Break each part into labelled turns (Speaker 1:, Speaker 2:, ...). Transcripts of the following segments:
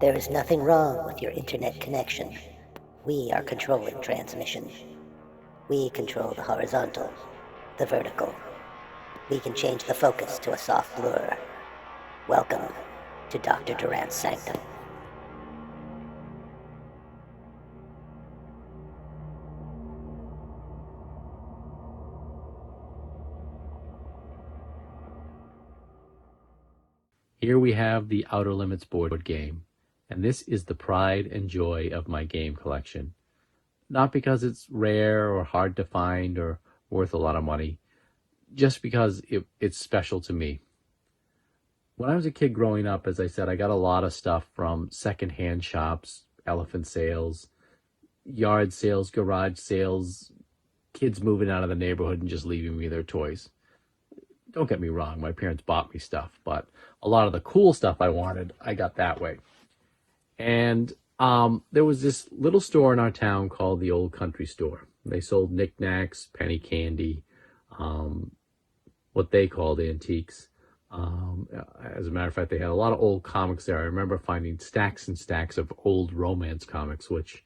Speaker 1: There is nothing wrong with your internet connection. We are controlling transmission. We control the horizontal, the vertical. We can change the focus to a soft blur. Welcome to Dr. Durant's Sanctum.
Speaker 2: Here we have the Outer Limits board game, and this is the pride and joy of my game collection. Not because it's rare or hard to find or worth a lot of money, just because it's special to me. When I was a kid growing up, as I said, I got a lot of stuff from secondhand shops, elephant sales, yard sales, garage sales, kids moving out of the neighborhood and just leaving me their toys. Don't get me wrong, my parents bought me stuff, but a lot of the cool stuff I wanted, I got that way. And there was this little store in our town called the Old Country Store. They sold knickknacks, penny candy, what they called antiques. As a matter of fact, they had a lot of old comics there. I remember finding stacks and stacks of old romance comics, which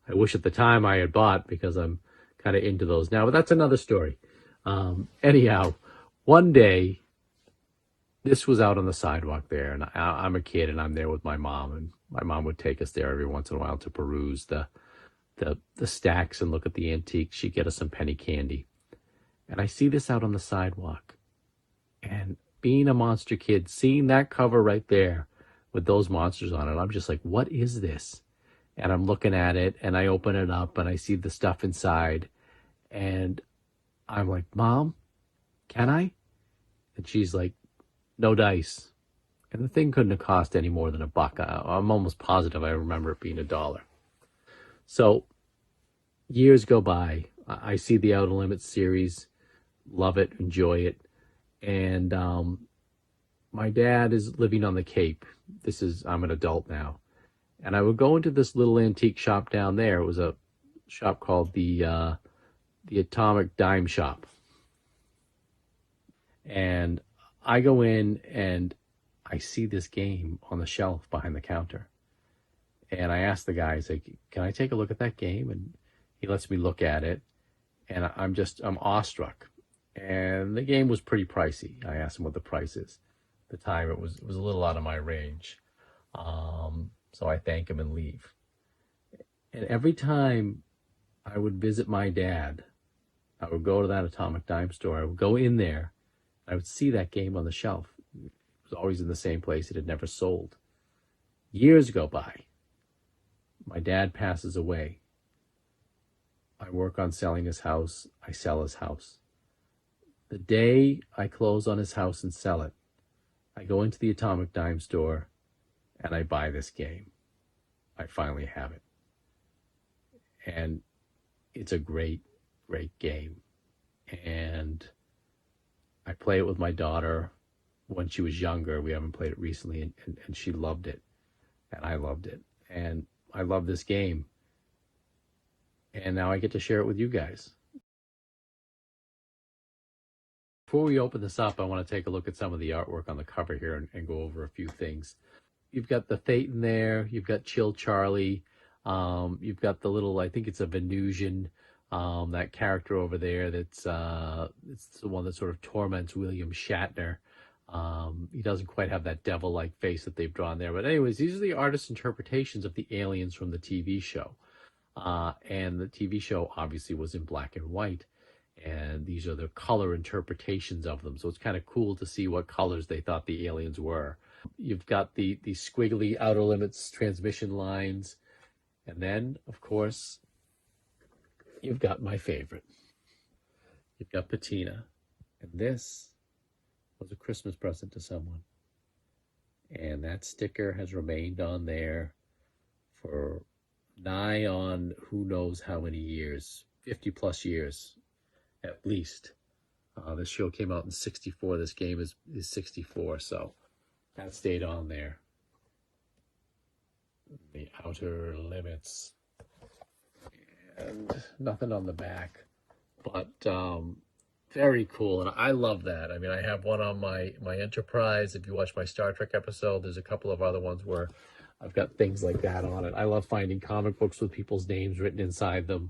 Speaker 2: I wish at the time I had bought because I'm kind of into those now, but that's another story. Anyhow, one day, this was out on the sidewalk there, and I'm a kid, and I'm there with my mom, and my mom would take us there every once in a while to peruse the stacks and look at the antiques. She'd get us some penny candy. And I see this out on the sidewalk, and being a monster kid, seeing that cover right there with those monsters on it, I'm just like, what is this? And I'm looking at it, and I open it up, and I see the stuff inside, and I'm like, Mom, can I? And she's like, no dice. And the thing couldn't have cost any more than $1. I'm almost positive I remember it being $1. So years go by. I see the Outer Limits series, love it, enjoy it. And my dad is living on the Cape. I'm an adult now. And I would go into this little antique shop down there. It was a shop called the Atomic Dime Shop. And I go in and I see this game on the shelf behind the counter. And I ask the guy, I say, can I take a look at that game? And he lets me look at it. And I'm awestruck. And the game was pretty pricey. I asked him what the price is. At the time, it was a little out of my range. So I thank him and leave. And every time I would visit my dad, I would go to that Atomic Dime store. I would go in there. I would see that game on the shelf. It was always in the same place. It had never sold. Years go by. My dad passes away. I work on selling his house. I sell his house. The day I close on his house and sell it, I go into the Atomic Dime store and I buy this game. I finally have it. And it's a great, great game. And I play it with my daughter when she was younger. We haven't played it recently, and she loved it. And I loved it. And I love this game. And now I get to share it with you guys. Before we open this up, I want to take a look at some of the artwork on the cover here and go over a few things. You've got the Phaeton there. You've got Chill Charlie. You've got the little, I think it's a Venusian, that character over there that's it's the one that sort of torments William Shatner. He doesn't quite have that devil-like face that they've drawn there. But anyways, these are the artist's interpretations of the aliens from the TV show. And the TV show obviously was in black and white. And these are the color interpretations of them. So it's kind of cool to see what colors they thought the aliens were. You've got the squiggly Outer Limits transmission lines. And then, of course, you've got my favorite. You've got Patina. And this was a Christmas present to someone. And that sticker has remained on there for nigh on who knows how many years, 50 plus years at least. This show came out in 64. This game is 64, so that stayed on there. The Outer Limits. And nothing on the back, but very cool. And I love that. I mean, I have one on my Enterprise. If you watch my Star Trek episode, there's a couple of other ones where I've got things like that on it. I love finding comic books with people's names written inside them.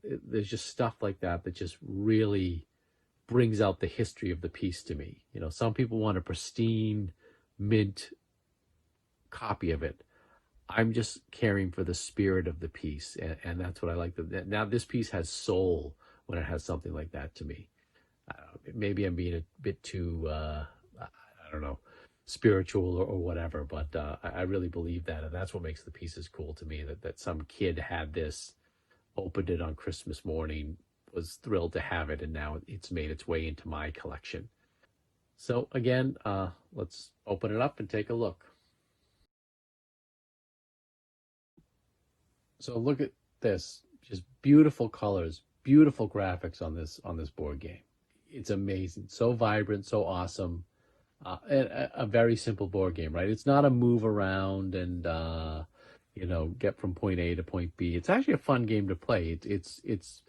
Speaker 2: There's just stuff like that that just really brings out the history of the piece to me. You know, some people want a pristine mint copy of it. I'm just caring for the spirit of the piece, and that's what I like. Now, this piece has soul when it has something like that to me. Maybe I'm being a bit too, I don't know, spiritual or whatever, but I really believe that, and that's what makes the pieces cool to me. That some kid had this, opened it on Christmas morning, was thrilled to have it, and now it's made its way into my collection. So again, let's open it up and take a look. So look at this, just beautiful colors, beautiful graphics on this board game. It's amazing, so vibrant, so awesome. And a very simple board game, right? It's not a move around and get from point A to point B. It's actually a fun game to play. It's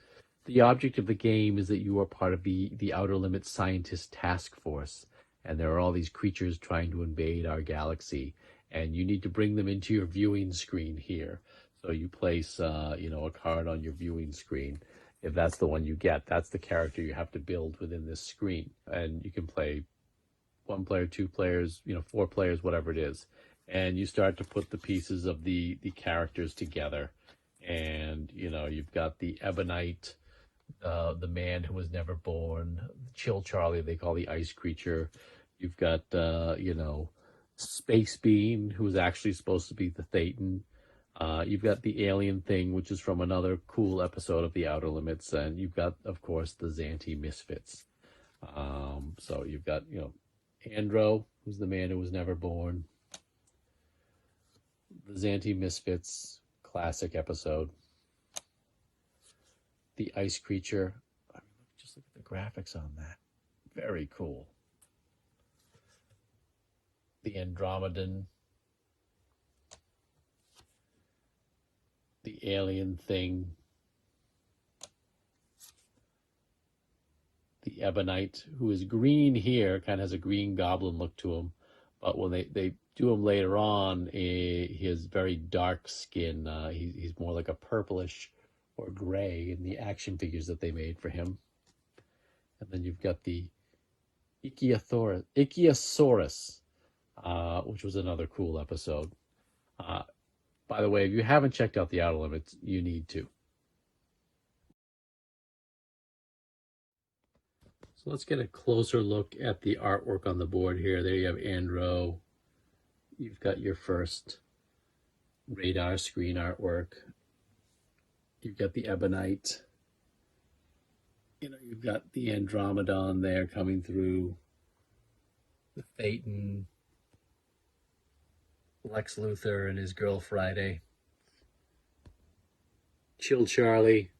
Speaker 2: the object of the game is that you are part of the Outer Limits Scientist Task Force, and there are all these creatures trying to invade our galaxy, and you need to bring them into your viewing screen here. So you place a card on your viewing screen. If that's the one you get, that's the character you have to build within this screen, and you can play one player, two players, four players, whatever it is. And you start to put the pieces of the characters together. And, you've got the Ebonite, the man who was never born, Chill Charlie, they call the ice creature. You've got, Space Bean, who's actually supposed to be the Thetan. You've got the alien thing, which is from another cool episode of the Outer Limits. And you've got, of course, the Zanti misfits. So you've got, Andro, who's the man who was never born. The Zanti Misfits, classic episode. The ice creature. I mean, just look at the graphics on that. Very cool. The Andromedan. The alien thing. The Ebonite, who is green here, kind of has a green goblin look to him. But when they do him later on, his very dark skin, he's more like a purplish or gray in the action figures that they made for him. And then you've got the Ichthyosaurus, which was another cool episode. By the way, if you haven't checked out the Outer Limits, you need to. So let's get a closer look at the artwork on the board here. There you have Andro. You've got your first radar screen artwork. You've got the Ebonite. You've got the Andromeda on there coming through. The Thetan. Lex Luthor and his girl Friday. Chill Charlie.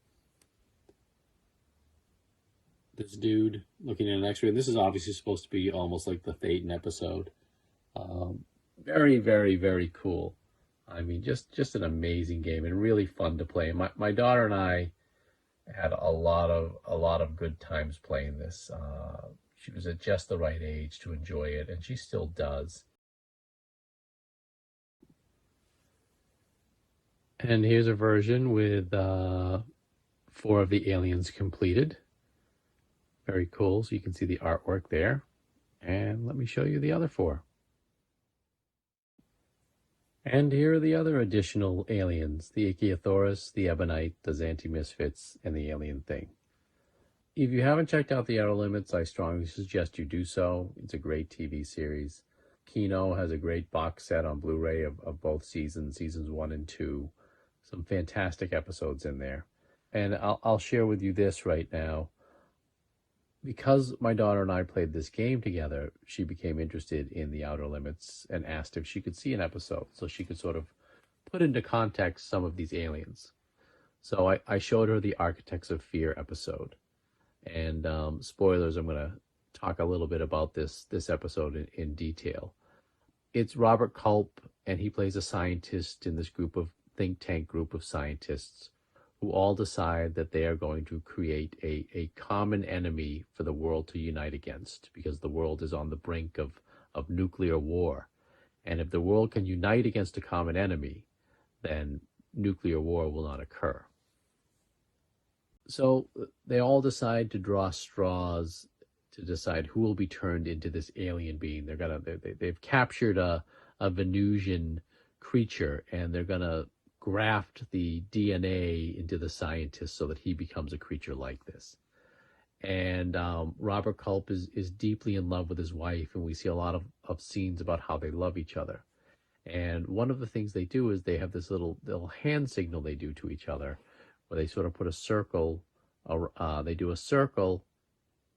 Speaker 2: This dude looking at an X-ray. This is obviously supposed to be almost like the Thetan episode. Very, very, very cool. I mean, just an amazing game and really fun to play. My daughter and I had a lot of good times playing this. She was at just the right age to enjoy it, and she still does. And here's a version with 4 of the aliens completed. Very cool. So you can see the artwork there. And let me show you the other 4. And here are the other additional aliens, the Ichthyosaurus, the Ebonite, the Zanti Misfits, and the alien thing. If you haven't checked out the Outer Limits, I strongly suggest you do so. It's a great TV series. Kino has a great box set on Blu-ray of both seasons 1 and 2. Some fantastic episodes in there. And I'll share with you this right now. Because my daughter and I played this game together, she became interested in the Outer Limits and asked if she could see an episode so she could sort of put into context some of these aliens. So I showed her the Architects of Fear episode. And spoilers, I'm going to talk a little bit about this episode in detail. It's Robert Culp, and he plays a scientist in this think tank group of scientists who all decide that they are going to create a common enemy for the world to unite against, because the world is on the brink of nuclear war. And if the world can unite against a common enemy, then nuclear war will not occur. So they all decide to draw straws to decide who will be turned into this alien being. They've captured a Venusian creature, and they're gonna graft the DNA into the scientist so that he becomes a creature like this. And Robert Culp is deeply in love with his wife, and we see a lot of scenes about how they love each other. And one of the things they do is they have this little hand signal they do to each other, where they sort of put a circle. They do a circle,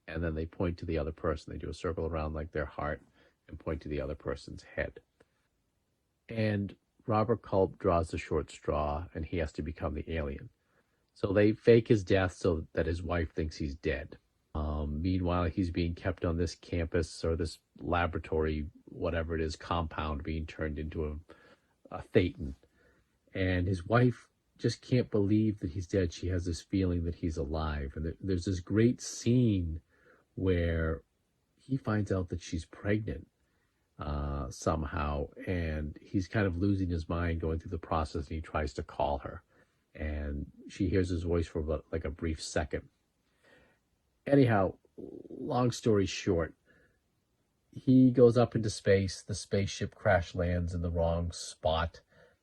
Speaker 2: and then they point to the other person. They do a circle around like their heart and point to the other person's head. And Robert Culp draws the short straw, and he has to become the alien. So they fake his death so that his wife thinks he's dead. Meanwhile, he's being kept on this campus or this laboratory, whatever it is, compound, being turned into a Thetan. And his wife just can't believe that he's dead. She has this feeling that he's alive. And there's this great scene where he finds out that she's pregnant somehow, and he's kind of losing his mind going through the process, and he tries to call her. And she hears his voice for about, like, a brief second. Anyhow, long story short, he goes up into space. The spaceship crash lands in the wrong spot,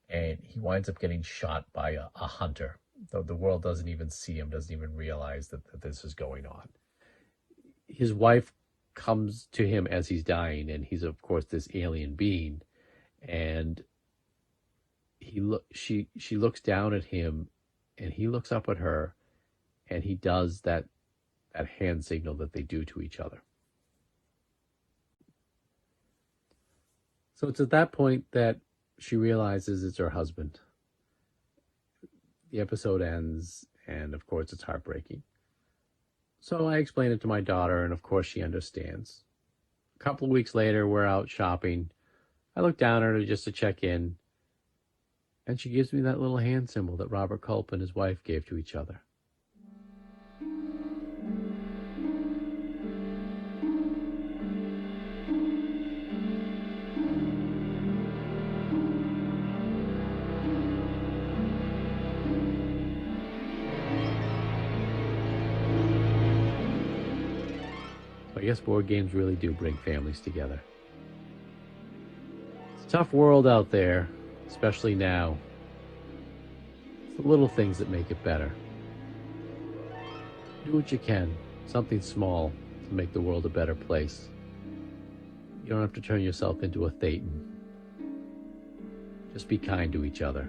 Speaker 2: and he winds up getting shot by a hunter. The world doesn't even see him, doesn't even realize that this is going on. His wife comes to him as he's dying, and he's, of course, this alien being. And she looks down at him, and he looks up at her, and he does that hand signal that they do to each other. So it's at that point that she realizes it's her husband. The episode ends, and of course it's heartbreaking. So I explain it to my daughter, and of course she understands. A couple of weeks later, we're out shopping. I look down at her just to check in, and she gives me that little hand symbol that Robert Culp and his wife gave to each other. I guess board games really do bring families together. It's a tough world out there, especially now. It's the little things that make it better. Do what you can, something small, to make the world a better place. You don't have to turn yourself into a Thetan. Just be kind to each other.